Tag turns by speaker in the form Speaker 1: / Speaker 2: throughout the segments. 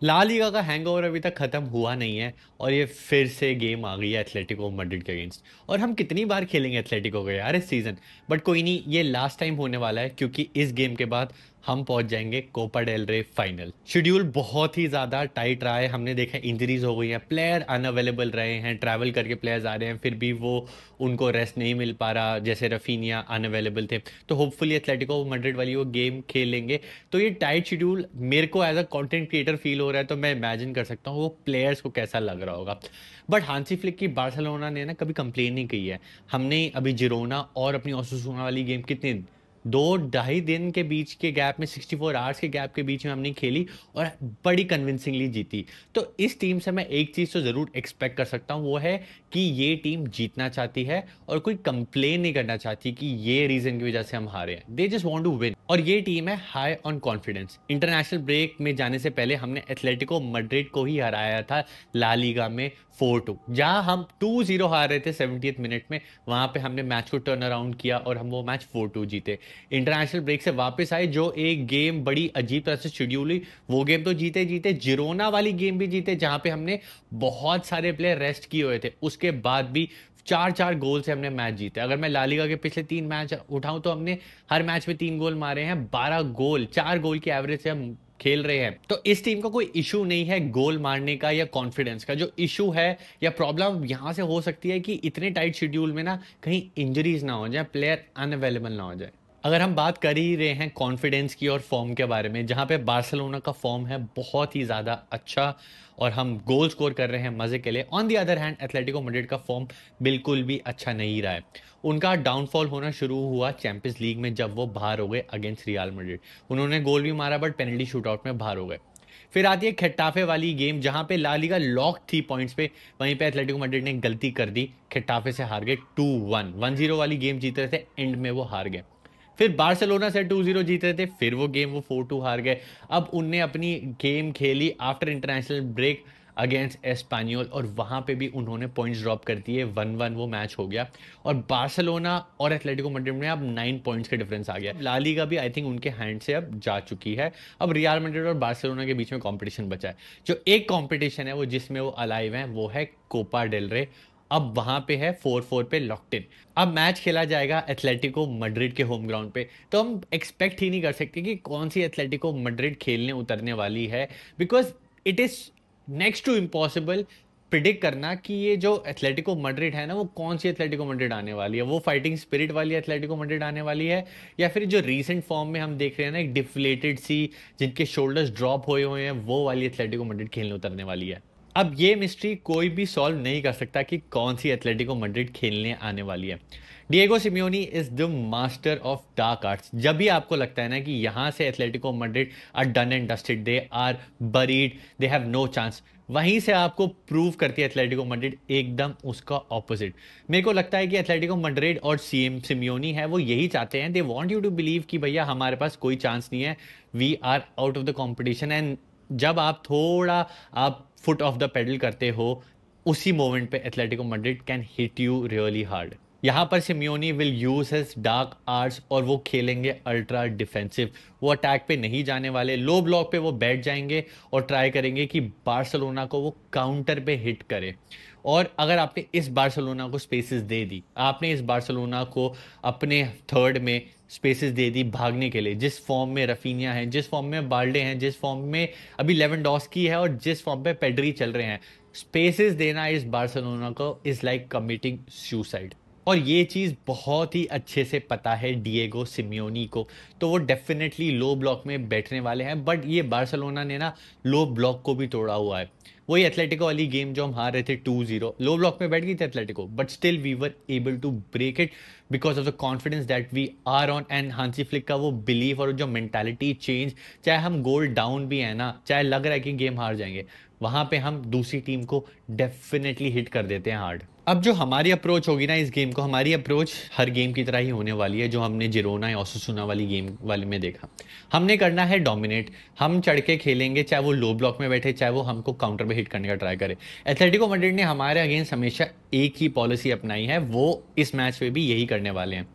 Speaker 1: La Liga का hangover अभी तक खत्म हुआ नहीं है और ये फिर से गेम आ गई है एथलेटिको मैड्रिड के अगेंस्ट। और हम कितनी बार खेलेंगे एथलेटिको को यार इस सीजन। बट कोई नहीं, ये लास्ट टाइम होने वाला है क्योंकि इस गेम के बाद हम पहुंच जाएंगे कोपा डेल रे फाइनल। शेड्यूल बहुत ही ज़्यादा टाइट रहा है, हमने देखा इंजरीज हो गई हैं, प्लेयर अनअवेलेबल रहे हैं, ट्रैवल करके प्लेयर्स आ रहे हैं फिर भी वो उनको रेस्ट नहीं मिल पा रहा, जैसे रफीनिया अनअवेलेबल थे। तो होपफुली एथलेटिको मैड्रिड वाली वो गेम खेल लेंगे। तो ये टाइट शेड्यूल मेरे को as a content creator feel हो रहा है, तो मैं इमेजिन कर सकता हूँ वो प्लेयर्स को कैसा लग रहा होगा। बट हांसी फ्लिक की बार्सिलोना ने ना कभी कंप्लेन नहीं की है। हमने अभी जिरोना और अपनी ओसासुना वाली गेम कितने 2-2.5 दिन के बीच के गैप में, 64 आवर्स के गैप के बीच में हमने खेली और बड़ी कन्विंसिंगली जीती। तो इस टीम से मैं एक चीज़ तो ज़रूर एक्सपेक्ट कर सकता हूँ, वो है कि ये टीम जीतना चाहती है और कोई कंप्लेन नहीं करना चाहती कि ये रीज़न की वजह से हम हारे हैं। They just want to win. और ये टीम है high on confidence. International break में जाने से पहले हमने एथलेटिको मैड्रिड को ही हराया था ला लीगा में 4-2, जहां हम 2-0 हार रहे थे 70th मिनट में। वहां पे हमने मैच को टर्न अराउंड किया और हम वो मैच 4-2 जीते। इंटरनेशनल ब्रेक से वापस आए, जो एक गेम बड़ी अजीब तरह से शेड्यूल हुई, वो गेम तो जीते जीते, जिरोना वाली गेम भी जीते जहां पे हमने बहुत सारे प्लेयर रेस्ट किए हुए थे। उसके बाद भी 4-4 गोल से हमने मैच जीते। अगर मैं लालिगा के पिछले 3 मैच उठाऊं तो हमने हर मैच में 3 गोल मारे हैं। 12 गोल, 4 गोल की एवरेज से हम खेल रहे हैं। तो इस टीम का कोई इशू नहीं है गोल मारने का या कॉन्फिडेंस का। जो इशू है या प्रॉब्लम यहां से हो सकती है कि इतने टाइट शेड्यूल में ना कहीं इंजरीज ना हो जाए, प्लेयर अनअवेलेबल ना हो जाए। अगर हम बात कर ही रहे हैं कॉन्फिडेंस की और फॉर्म के बारे में, जहां पे बार्सिलोना का फॉर्म है बहुत ही ज़्यादा अच्छा और हम गोल स्कोर कर रहे हैं मज़े के लिए, on the other hand Atletico Madrid का फॉर्म बिल्कुल भी अच्छा नहीं रहा है। उनका डाउनफॉल होना शुरू हुआ चैंपियंस लीग में, जब वो बाहर हो गए अगेंस्ट रियल मैड्रिड। उन्होंने गोल भी मारा बट पेनल्टी शूटआउट में बाहर हो गए। फिर आती है खिताफे वाली गेम, जहां पे ला लीगा लॉक थी पॉइंट्स पे, वहीं पे एथलेटिको मैड्रिड ने गलती कर दी, खिताफे से हार गए 2-1। 1-0 वाली गेम जीत रहे थे, एंड में वो हार गए। फिर बार्सिलोना से 2-0 जीत रहे थे, फिर वो गेम वो 4-2 हार गए। अब उनने अपनी गेम खेली after international break against Espanyol और वहां पे भी उन्होंने पॉइंट्स ड्रॉप कर दिए, 1-1 वो मैच हो गया। और बार्सिलोना और एथलेटिको मैड्रिड में अब 9 पॉइंट्स का डिफरेंस आ गया। ला लीगा भी आई थिंक उनके हैंड से अब जा चुकी है। अब रियल मैड्रिड और बार्सिलोना के बीच में कंपटीशन बचा है। जो एक कंपटीशन है वो जिसमें वो अलाइव हैं, वो है कोपा डेल रे। अब वहां पे है 4-4 पे लॉक्ड इन। अब मैच खेला जाएगा एथलेटिको मैड्रिड के होम ग्राउंड पे। तो हम एक्सपेक्ट ही नहीं कर सकते कि कौन सी एथलेटिको मैड्रिड खेलने उतरने वाली है, because it is next to impossible predict करना कि ये जो एथलेटिको मैड्रिड है ना, वो कौन सी एथलेटिको मैड्रिड आने वाली है। वो फाइटिंग स्पिरिट वाली एथलेटिको मैड्रिड आने वाली है, या फिर जो रीसेंट फॉर्म में हम देख रहे हैं ना, एक डिफ्लेटेड सी, जिनके शोल्डर्स ड्रॉप हुए हैं, वो वाली एथलेटिको मैड्रिड खेलने उतरने वाली है। अब ये मिस्ट्री कोई भी सॉल्व नहीं कर सकता कि कौन सी एथलेटिको मैड्रिड खेलने आने वाली है। Diego Simeone is the master of dark arts. जब भी आपको लगता है ना कि यहां से Atletico Madrid are done and dusted, they are buried, they have no chance, वहीं से आपको प्रूव करती है एथलेटिको मैड्रिड एकदम उसका ऑपोजिट। मेरे को लगता है कि एथलेटिको मैड्रिड और सीएम सिमियोनी है वो यही चाहते हैं, they want you to believe कि भैया हमारे पास कोई चांस नहीं है, we are out of the competition. And जब आप थोड़ा आप फुट ऑफ द पेडल करते हो, उसी मोमेंट पे Atletico Madrid can hit you really hard. यहाँ पर Simeone will use his dark arts और वो खेलेंगे अल्ट्रा डिफेंसिव। वो अटैक पे नहीं जाने वाले, लो ब्लॉक पे वो बैठ जाएंगे और ट्राई करेंगे कि बार्सिलोना को वो काउंटर पे हिट करे। और अगर आपने इस बार्सिलोना को स्पेसेस दे दी, आपने इस बार्सिलोना को अपने थर्ड में स्पेसेस दे दी भागने के लिए, जिस फॉर्म में रफीनिया है, जिस फॉर्म में बाल्डे हैं, जिस फॉर्म में अभी लेवेंडोस्की है और जिस फॉर्म पे पेड्री चल रहे हैं, स्पेसेस देना इस बार्सिलोना को इज लाइक कमिटिंग सुसाइड। और ये चीज़ बहुत ही अच्छे से पता है डिएगो सिमियोनी को। तो वो डेफिनेटली लो ब्लॉक में बैठने वाले हैं। बट ये बार्सिलोना ने ना लो ब्लॉक को भी तोड़ा हुआ है। वही एथलेटिको वाली गेम जो हम हार रहे थे 2-0, लो ब्लॉक में बैठ गई थी Atletico, but still we were able to break it because of the confidence that we are on. And Hansi Flick का वो बिलीव और जो मेंटालिटी चेंज, चाहे हम गोल डाउन भी है ना, चाहे लग रहा है कि गेम हार जाएंगे, वहां पे हम दूसरी टीम को डेफिनेटली हिट कर देते हैं हार्ड। अब जो हमारी अप्रोच होगी ना इस गेम को, हमारी अप्रोच हर गेम की तरह ही होने वाली है जो हमने जिरोना या ओसासुना वाली गेम वाले में देखा। हमने करना है डोमिनेट, हम चढ़ के खेलेंगे, चाहे वो लो ब्लॉक में बैठे, चाहे वो हमको काउंटर पे हिट करने का ट्राई करे। एथलेटिको मैड्रिड ने हमारे अगेंस्ट हमेशा एक ही पॉलिसी अपनाई है, वो इस मैच में भी यही करने वाले हैं।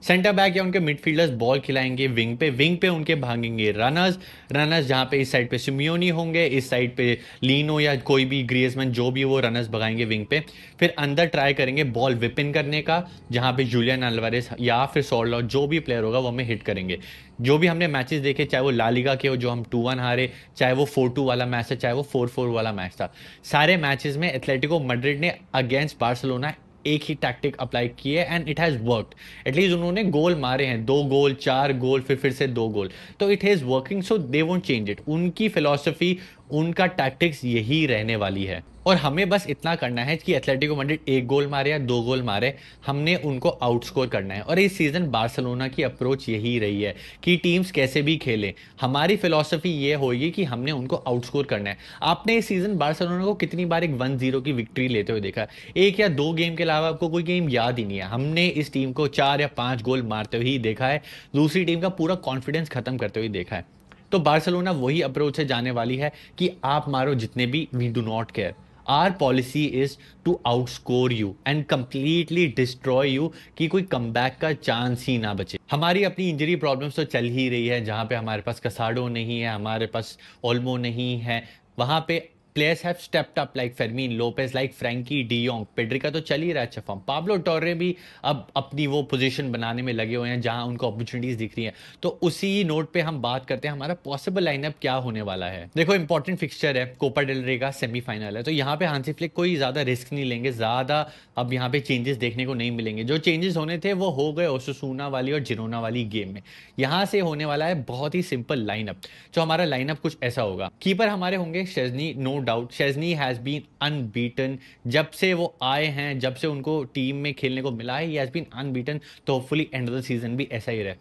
Speaker 1: सेंटर बैक या उनके मिडफील्डर्स बॉल खिलाएंगे विंग पे उनके भागेंगे रनर्स जहाँ पे इस साइड पे सिमियोनी होंगे, इस साइड पे लीनो या कोई भी ग्रियजमैन जो भी वो रनर्स भगाएंगे विंग पे। फिर अंदर ट्राई करेंगे बॉल विप इन करने का, जहाँ पे जूलियन अल्वारेस या फिर सॉर्लॉ जो भी प्लेयर होगा वो हमें हिट करेंगे। जो भी हमने मैचेस देखे, चाहे वो ला लीगा के हो जो हम 2-1 हारे, चाहे वो 4-2 वाला मैच था, चाहे वो 4-4 वाला मैच था, सारे मैचेस में एथलेटिको मैड्रिड ने अगेंस्ट बार्सिलोना एक ही टैक्टिक अप्लाई की है and it has worked. At least उन्होंने गोल मारे हैं, 2 गोल, 4 गोल, फिर से 2 गोल, तो it is working, so they won't change it. उनकी फिलॉसफी, उनका टैक्टिक्स यही रहने वाली है और हमें बस इतना करना है कि एथलेटिको मैड्रिड 1 गोल मारे या 2 गोल मारे, हमने उनको आउटस्कोर करना है। और इस सीज़न बार्सिलोना की अप्रोच यही रही है कि टीम्स कैसे भी खेलें, हमारी फिलॉसफी ये होगी कि हमने उनको आउटस्कोर करना है। आपने इस सीज़न बार्सिलोना को कितनी बार एक 1-0 की विक्ट्री लेते हुए देखा? 1 या 2 गेम के अलावा आपको कोई गेम याद ही नहीं है। हमने इस टीम को 4 या 5 गोल मारते हुए ही देखा है, दूसरी टीम का पूरा कॉन्फिडेंस खत्म करते हुए देखा है। तो बार्सिलोना वही अप्रोच से जाने वाली है कि आप मारो जितने भी, we do not care. Our policy is to outscore you and completely destroy you, कि कोई कमबैक का चांस ही ना बचे। हमारी अपनी इंजरी प्रॉब्लम्स तो चल ही रही है, जहां पे हमारे पास कसाडो नहीं है, हमारे पास ओल्मो नहीं है, वहां पे players have stepped up like Fermin Lopez, like Frenkie de Jong, Pedri का तो चल ही रहा है अच्छा फॉर्म, पाब्लो टोर्रे भी अब अपनी वो पोजीशन बनाने में लगे हुए हैं जहां उनको अपॉर्चुनिटीज दिख रही हैं। तो उसी नोट पे हम बात करते हैं हमारा पॉसिबल लाइनअप क्या होने वाला है। देखो इंपॉर्टेंट फिक्सचर है, कोपा डेल रे का सेमीफाइनल है, तो यहाँ पे हांसी फ्लिक कोई ज्यादा रिस्क नहीं लेंगे, ज्यादा अब यहाँ पे चेंजेस देखने को नहीं मिलेंगे। जो चेंजेस होने थे वो हो गए ओसुसूना वाली और जिरोना वाली गेम में। यहाँ से होने वाला है बहुत ही सिंपल लाइनअप। जो हमारा लाइनअप कुछ ऐसा होगा, कीपर हमारे होंगे Szczesny, no doubt Szczesny has been unbeaten जब से वो आए हैं, जब से उनको टीम में खेलने को मिला है, ही हैज बीन अनबीटन, तो hopefully end of the season भी ऐसा ही रहे।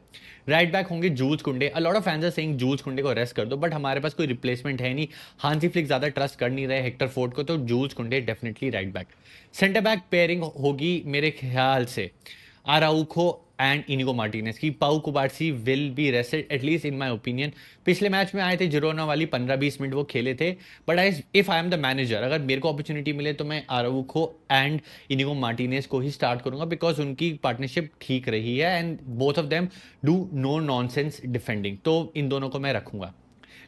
Speaker 1: राइट बैक होंगे Jules Kounde, a lot of fans are saying Jules Kounde को रेस्ट कर दो, बट हमारे पास कोई रिप्लेसमेंट है नहीं, हांसी फ्लिक ज्यादा ट्रस्ट कर नहीं रहे हेक्टर फोर्ड को, तो जूल्स कुंडे definitely right back. Centre back pairing होगी मेरे ख्याल से आराउखो एंड इनिगो मार्टिनेज की। पाउ कुबार्सी will be rested at least in my opinion. पिछले मैच में आए थे जिरोना वाली, 15-20 मिनट वो खेले थे, but if I am the manager, अगर मेरे को अपॉर्चुनिटी मिले तो मैं आराउखो एंड इनिगो मार्टिनेज को ही स्टार्ट करूंगा, बिकॉज उनकी पार्टनरशिप ठीक रही है and both of them do no nonsense defending, तो इन दोनों को मैं रखूंगा।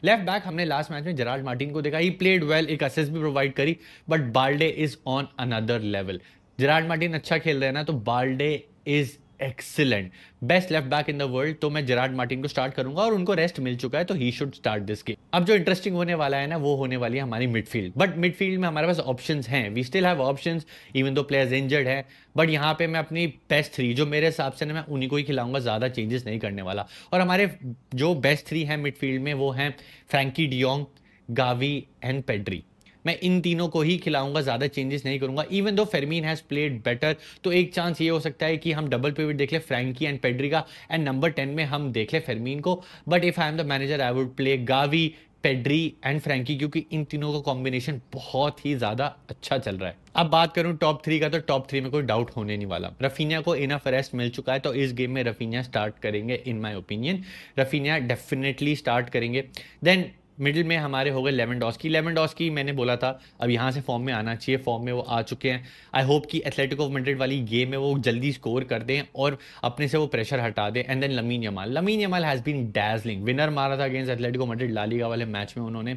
Speaker 1: लेफ्ट बैक हमने लास्ट मैच में जेरार्ड मार्टिन को देखा, ही प्लेड वेल, एक असिस्ट भी प्रोवाइड करी, but Balde is on another level. Gerard Martin अच्छा खेल रहे हैं ना, तो Balde is excellent, best left back in the world, तो मैं जेरार्ड मार्टिन को स्टार्ट करूंगा और उनको रेस्ट मिल चुका है, तो he should start this game. अब जो इंटरेस्टिंग होने वाला है ना, वो होने वाली है हमारी मिडफील्ड, बट मिडफील्ड में हमारे पास ऑप्शंस हैं, we still have options even दो प्लेयर्स इंजर्ड है, बट यहाँ पे मैं अपनी बेस्ट 3 जो मेरे हिसाब से ना, मैं उन्हीं को ही खिलाऊंगा, ज्यादा चेंजेस नहीं करने वाला। और हमारे जो बेस्ट 3 है मिडफील्ड में, वो हैं Frenkie de Jong, Gavi and Pedri. मैं इन तीनों को ही खिलाऊंगा, ज्यादा चेंजेस नहीं करूंगा, even though फेर्मीन has played better, तो एक चांस ये हो सकता है कि हम डबल पिवट देख ले फ्रैंकी एंड पेड्री का, एंड नंबर 10 में हम देख ले फेर्मीन को। But if I am the manager I would play Gavi, Pedri and Frenkie, क्योंकि इन तीनों का कॉम्बिनेशन बहुत ही ज्यादा अच्छा चल रहा है। अब बात करूं टॉप 3 का, तो टॉप 3 में कोई डाउट होने नहीं वाला, रफीनिया को इनफ रेस्ट मिल चुका है, तो इस गेम में रफीनिया स्टार्ट करेंगे in my opinion, Raphinha definitely start करेंगे। देन मिडिल में हमारे हो गए लेवेंडोस्की मैंने बोला था अब यहाँ से फॉर्म में आना चाहिए, फॉर्म में वो आ चुके हैं। आई होप कि एथलेटिको मैड्रिड वाली गेम में वो जल्दी स्कोर कर दें और अपने से वो प्रेशर हटा दें। And then Lamine Yamal has been dazzling, winner मारा था against Atletico Madrid La Liga वाले मैच में उन्होंने,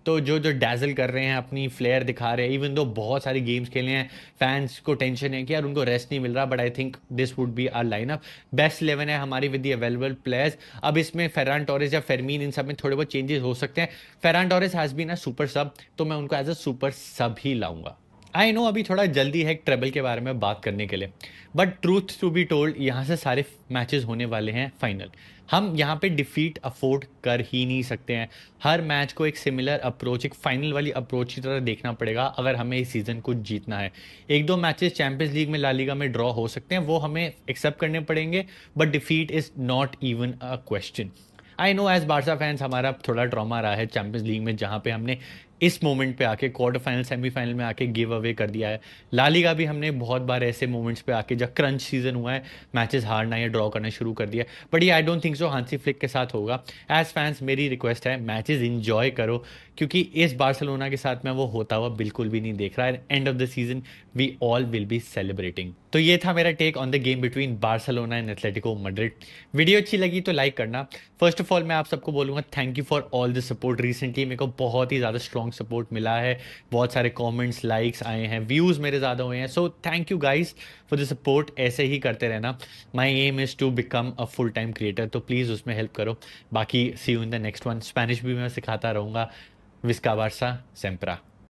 Speaker 1: तो जो डैजल कर रहे हैं, अपनी फ्लेयर दिखा रहे हैं, इवन दो बहुत सारी गेम्स खेले हैं, फैंस को टेंशन है कि यार उनको रेस्ट नहीं मिल रहा, but I think this would be our lineup, best 11 है हमारी विद द अवेलेबल प्लेयर्स। अब इसमें फेरान टोरेस या फेर्मीन, इन सब में थोड़े बहुत चेंजेस हो सकते हैं। Ferran Torres has been a super sub, तो मैं उनको एज अ सुपर सब ही लाऊंगा। आई नो अभी थोड़ा जल्दी है ट्रेबल के बारे में बात करने के लिए, but truth to be told यहाँ से सारे मैचेस होने वाले हैं फाइनल। हम यहाँ पे डिफीट अफोर्ड कर ही नहीं सकते हैं, हर मैच को एक सिमिलर अप्रोच, एक फाइनल वाली अप्रोच की तरह देखना पड़ेगा अगर हमें इस सीजन को जीतना है। 1-2 मैचेस चैंपियंस लीग में, ला लीगा में ड्रॉ हो सकते हैं, वो हमें एक्सेप्ट करने पड़ेंगे, but defeat is not even a question. I know as Barca fans हमारा थोड़ा ट्रॉमा रहा है चैंपियंस लीग में, जहाँ पे हमने इस मोमेंट पे आके क्वार्टर फाइनल सेमीफाइनल में आके गिव अवे कर दिया है। ला लीगा भी हमने बहुत बार ऐसे मोमेंट्स पे आके, जब क्रंच सीजन हुआ है, मैचेस हारना या ड्रॉ करना शुरू कर दिया। बट ये I don't think so Hansi Flick के साथ होगा। एज फैंस मेरी रिक्वेस्ट है, मैचेस इंजॉय करो, क्योंकि इस बार्सिलोना के साथ में वो होता हुआ बिल्कुल भी नहीं देख रहा है। End of the season we all will be celebrating. तो ये था मेरा take on the game between Barcelona and Atletico Madrid. Video अच्छी लगी तो लाइक करना। फर्स्ट ऑफ ऑल मैं आप सबको बोलूँगा thank you for all the support. Recently मेरे को बहुत ही ज़्यादा स्ट्रॉन्ग सपोर्ट मिला है, बहुत सारे कमेंट्स लाइक्स आए हैं, व्यूज़ मेरे ज़्यादा हुए हैं। So thank you guys for the support, ऐसे ही करते रहना। My aim is to become a full time creator, तो प्लीज़ उसमें हेल्प करो। बाकी see you in the next one. Spanish भी मैं सिखाता रहूँगा। विस्का बार्सा सेम्प्रा।